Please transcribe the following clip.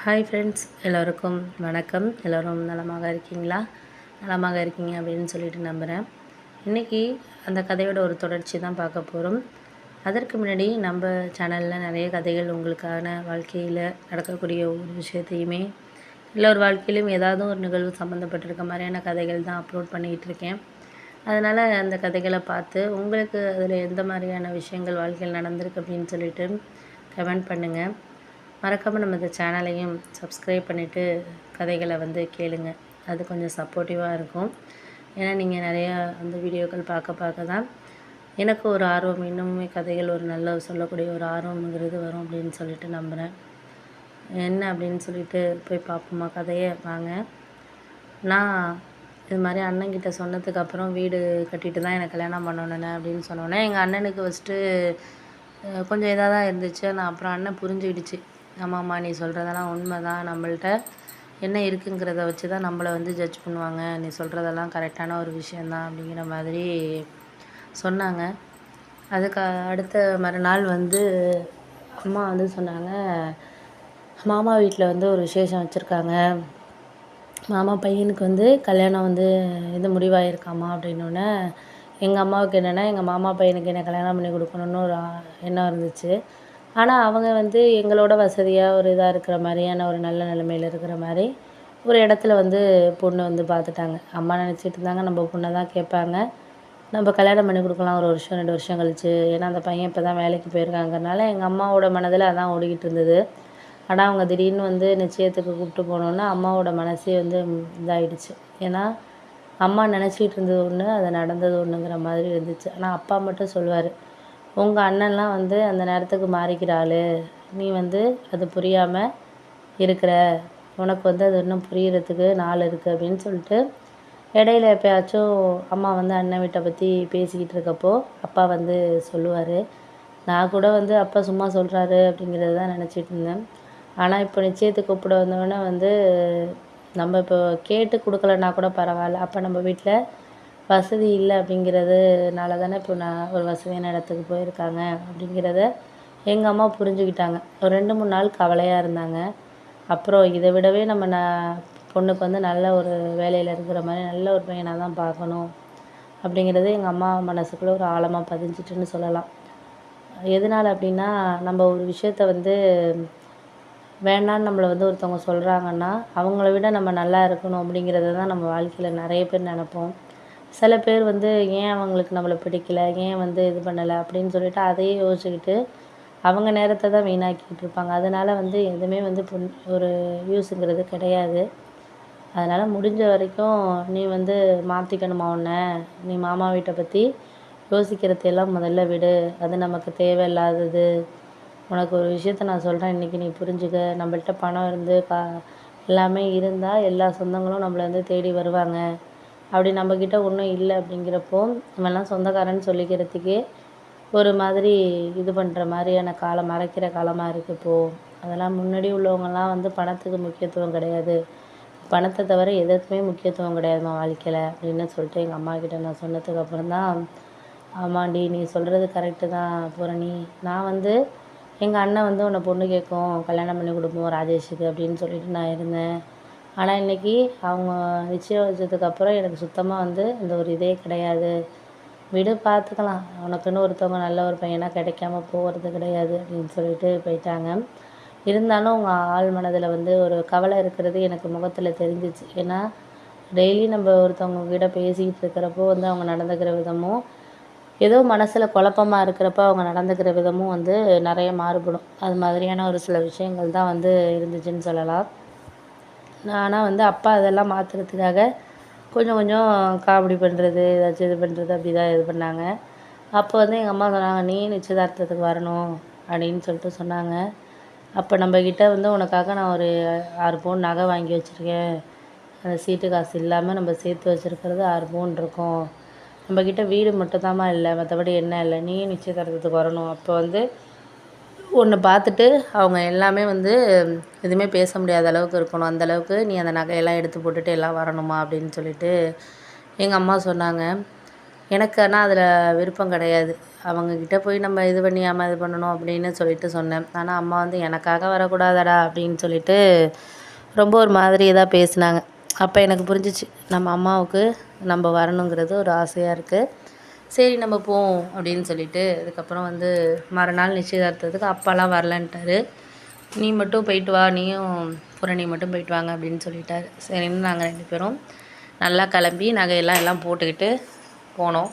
Hi friends, எல்லோருக்கும் வணக்கம். எல்லோரும் நலமாக இருக்கீங்களா? நலமாக இருக்கீங்க அப்படின்னு சொல்லிட்டு நம்புகிறேன். இன்றைக்கி அந்த கதையோட ஒரு தொடர்ச்சி தான் பார்க்க போகிறோம். அதற்கு முன்னாடி நம்ம சேனலில் நிறைய கதைகள் உங்களுக்கான வாழ்க்கையில் நடக்கக்கூடிய ஒரு விஷயத்தையுமே எல்லோரு வாழ்க்கையிலும் ஏதாவது ஒரு நிகழ்வு சம்மந்தப்பட்டிருக்க மாதிரியான கதைகள் தான் அப்லோட் பண்ணிக்கிட்டு இருக்கேன். அதனால் அந்த கதைகளை பார்த்து உங்களுக்கு அதில் எந்த மாதிரியான விஷயங்கள் வாழ்க்கையில் நடந்திருக்கு அப்படின்னு சொல்லிட்டு கமெண்ட் பண்ணுங்கள். மறக்காமல் நம்ம இந்த சேனலையும் சப்ஸ்கிரைப் பண்ணிவிட்டு கதைகளை கேளுங்க. அது கொஞ்சம் சப்போர்ட்டிவாக இருக்கும். ஏன்னா நீங்கள் நிறையா வீடியோக்கள் பார்க்க தான் எனக்கு ஒரு ஆர்வம், இன்னுமே கதைகள் ஒரு நல்ல சொல்லக்கூடிய ஒரு ஆர்வம்ங்கிறது வரும் அப்படின்னு சொல்லிட்டு நம்புகிறேன். என்ன அப்படின்னு சொல்லிட்டு போய் பார்ப்போமா கதையை? வாங்க. நான் இது மாதிரி அண்ணன்கிட்ட சொன்னதுக்கப்புறம் வீடு கட்டிட்டு தான் எனக்கு கல்யாணம் பண்ணணுண்ணே அப்படின்னு சொன்னோன்னே எங்கள் அண்ணனுக்கு ஃபஸ்ட்டு கொஞ்சம் இதாக தான் இருந்துச்சு. நான் அப்புறம் அண்ணன் புரிஞ்சுக்கிடுச்சு. ஆமாம்மா, நீ சொல்கிறதெல்லாம் உண்மை தான். நம்மள்ட்ட என்ன இருக்குங்கிறத வச்சு தான் நம்மளை ஜட்ஜ் பண்ணுவாங்க. நீ சொல்கிறதெல்லாம் கரெக்டான ஒரு விஷயந்தான் அப்படிங்கிற மாதிரி சொன்னாங்க. அதுக்கு அடுத்த மறுநாள் அம்மா சொன்னாங்க, மாமா வீட்டில் ஒரு விசேஷம் வச்சுருக்காங்க. மாமா பையனுக்கு கல்யாணம் இது முடிவாயிருக்காமா அப்படின்னோடனே எங்கள் அம்மாவுக்கு என்னென்னா, எங்கள் மாமா பையனுக்கு என்ன கல்யாணம் பண்ணி கொடுக்கணுன்னு ஒரு எண்ணம் இருந்துச்சு. ஆனால் அவங்க எங்களோட வசதியாக ஒரு இதாக இருக்கிற மாதிரியான ஒரு நல்ல நிலைமையில் இருக்கிற மாதிரி ஒரு இடத்துல பொண்ணு பார்த்துட்டாங்க. அம்மா நினச்சிட்டு இருந்தாங்க நம்ம பொண்ணை தான் கேட்பாங்க, நம்ம கல்யாணம் பண்ணி கொடுக்கலாம் ஒரு வருஷம் 2 வருஷம் கழிச்சு. ஏன்னா அந்த பையன் இப்போ தான் வேலைக்கு போயிருக்காங்கிறனால எங்கள் அம்மாவோட மனதில் அதான் ஓடிக்கிட்டு இருந்தது. ஆனால் அவங்க திடீர்னு நிச்சயத்துக்கு கூப்பிட்டு போனோன்னா அம்மாவோட மனசே இதாகிடுச்சு. ஏன்னா அம்மா நினச்சிக்கிட்டு இருந்தது ஒன்று, அது நடந்தது ஒன்றுங்கிற மாதிரி இருந்துச்சு. ஆனால் அப்பா மட்டும் சொல்லுவார், உங்கள் அண்ணன்லாம் அந்த நேரத்துக்கு மாறிக்கிற ஆள், நீ அது புரியாமல் இருக்கிற, உனக்கு அது இன்னும் புரிகிறதுக்கு நாள் இருக்குது அப்படின்னு சொல்லிட்டு இடையில எப்போயாச்சும் அம்மா அண்ணன் வீட்டை பற்றி பேசிக்கிட்டு இருக்கப்போ அப்பா சொல்லுவார். நான் கூட அப்பா சும்மா சொல்கிறாரு அப்படிங்கிறது தான் நினச்சிட்டு இருந்தேன். ஆனால் இப்போ நிச்சயத்துக்கு கூப்பிட வந்தோடனே நம்ம இப்போ கேட்டு கொடுக்கலன்னா கூட பரவாயில்ல, அப்போ நம்ம வீட்டில் வசதி இல்லை அப்படிங்கிறதுனால தானே இப்போ நான் ஒரு வசதியான இடத்துக்கு போயிருக்காங்க அப்படிங்கிறத எங்கள் அம்மா புரிஞ்சுக்கிட்டாங்க. ஒரு 2-3 நாள் கவலையாக இருந்தாங்க. அப்புறம் இதை விடவே நம்ம பொண்ணுக்கு நல்ல ஒரு வேலையில் இருக்கிற மாதிரி நல்ல ஒரு பையனாக தான் பார்க்கணும் அப்படிங்கிறது எங்கள் அம்மா மனசுக்குள்ளே ஒரு ஆழமாக பதிஞ்சிட்டுன்னு சொல்லலாம். எதனால் அப்படின்னா, நம்ம ஒரு விஷயத்த வேண்டான்னு நம்மளை ஒருத்தவங்க சொல்கிறாங்கன்னா அவங்கள விட நம்ம நல்லா இருக்கணும் அப்படிங்கிறத தான் நம்ம வாழ்க்கையில் நிறைய பேர் நினைப்போம். சில பேர் ஏன் அவங்களுக்கு நம்மளை பிடிக்கல, ஏன் இது பண்ணலை அப்படின்னு சொல்லிட்டு அதையே யோசிச்சுக்கிட்டு அவங்க நேரத்தை தான் வீணாக்கிட்டு இருப்பாங்க. அதனால் எதுவுமே ஒரு யூஸுங்கிறது கிடையாது. அதனால் முடிஞ்ச வரைக்கும் நீ மாற்றிக்கணுமா உன்னை, நீ மாமா வீட்டை பற்றி யோசிக்கிறதையெல்லாம் முதல்ல விடு. அது நமக்கு தேவையில்லாதது. உனக்கு ஒரு விஷயத்த நான் சொல்கிறேன், இன்றைக்கி நீ புரிஞ்சுக்க. நம்மள்ட்ட பணம் எல்லாமே இருந்தால் எல்லா சொந்தங்களும் நம்மளை தேடி வருவாங்க. அப்படி நம்மக்கிட்ட ஒன்றும் இல்லை அப்படிங்கிறப்போ இவெல்லாம் சொந்தக்காரன்னு சொல்லிக்கிறதுக்கே ஒரு மாதிரி இது பண்ணுற மாதிரியான காலம், மறைக்கிற காலமாக இருக்குது இப்போது. அதெல்லாம் முன்னாடி உள்ளவங்கலாம் பணத்துக்கு முக்கியத்துவம் கிடையாது, பணத்தை தவிர எதுக்குமே முக்கியத்துவம் கிடையாதுமா வாழ்க்கையில் அப்படின்னு சொல்லிட்டு எங்கள் அம்மாக்கிட்ட நான் சொன்னதுக்கப்புறம் தான், ஆமாண்டி நீ சொல்கிறது கரெக்டு தான் பூரணி. நான் எங்கள் அண்ணன் உன்னை பொண்ணு கேட்கும், கல்யாணம் பண்ணி கொடுப்போம் ராஜேஷுக்கு அப்படின்னு சொல்லிட்டு நான் இருந்தேன். ஆனால் இன்றைக்கி அவங்க நிச்சயம் வச்சதுக்கப்புறம் எனக்கு சுத்தமாக இந்த ஒரு இதே கிடையாது. விடு, பார்த்துக்கலாம், உனக்குன்னு ஒருத்தவங்க நல்ல ஒரு பையனாக கிடைக்காம போகிறது கிடையாது அப்படின்னு சொல்லிட்டு போயிட்டாங்க. இருந்தாலும் அவங்க ஆள் மனதில் ஒரு கவலை இருக்கிறது எனக்கு முகத்தில் தெரிஞ்சிச்சு. ஏன்னா டெய்லி நம்ம ஒருத்தவங்க கிட்ட பேசிக்கிட்டு இருக்கிறப்போ அவங்க நடந்துக்கிற விதமும், ஏதோ மனசில் குழப்பமாக இருக்கிறப்ப அவங்க நடந்துக்கிற விதமும் நிறைய மாறுபடும். அது மாதிரியான ஒரு சில விஷயங்கள் தான் இருந்துச்சுன்னு சொல்லலாம். ஆனால் அப்பா அதெல்லாம் மாற்றுறதுக்காக கொஞ்சம் கொஞ்சம் காமெடி பண்ணுறது, ஏதாச்சும் இது பண்ணுறது அப்படி தான் இது பண்ணாங்க. அப்போ எங்கள் அம்மா சொன்னாங்க, நீ நிச்சயதார்த்தத்துக்கு வரணும் அப்படின்னு சொல்லிட்டு சொன்னாங்க. அப்போ நம்மக்கிட்ட உனக்காக நான் ஒரு 6 பவுன் நகை வாங்கி வச்சுருக்கேன். அந்த சீட்டு காசு இல்லாமல் நம்ம சேர்த்து வச்சுருக்கிறது 6 பவுன் இருக்கும். நம்மக்கிட்ட வீடு மட்டும்தாம்மா இல்லை, மற்றபடி என்ன இல்லை, நீ நிச்சயதார்த்தத்துக்கு வரணும். அப்போ ஒன்று பார்த்துட்டு அவங்க எல்லாமே எதுவுமே பேச முடியாத அளவுக்கு இருக்கணும். அந்தளவுக்கு நீ அந்த நகையெல்லாம் எடுத்து போட்டுட்டு எல்லாம் வரணுமா அப்படின்னு சொல்லிட்டு எங்கள் அம்மா சொன்னாங்க. எனக்கு ஆனால் அதில் விருப்பம் கிடையாது. அவங்கக்கிட்ட போய் நம்ம இது பண்ணியாமல் இது பண்ணணும் அப்படின்னு சொல்லிட்டு சொன்னேன். ஆனால் அம்மா வந்து எனக்காக வரக்கூடாதாடா அப்படின்னு சொல்லிட்டு ரொம்ப ஒரு மாதிரி தான் பேசினாங்க. அப்போ எனக்கு புரிஞ்சிச்சு, நம்ம அம்மாவுக்கு நம்ம வரணுங்கிறது ஒரு ஆசையாக இருக்குது. சரி நம்ம போவோம் அப்படின்னு சொல்லிட்டு அதுக்கப்புறம் வந்து மறுநாள் நிச்சயதார்த்தத்துக்கு அப்பாலாம் வரலன்ட்டாரு. நீ மட்டும் போயிட்டு வா, நீயும் பூரணி மட்டும் போயிட்டு வாங்க அப்படின்னு சொல்லிட்டாரு. சரின்னு நாங்கள் 2 பேரும் நல்லா கிளம்பி நகையெல்லாம் போட்டுக்கிட்டு போனோம்.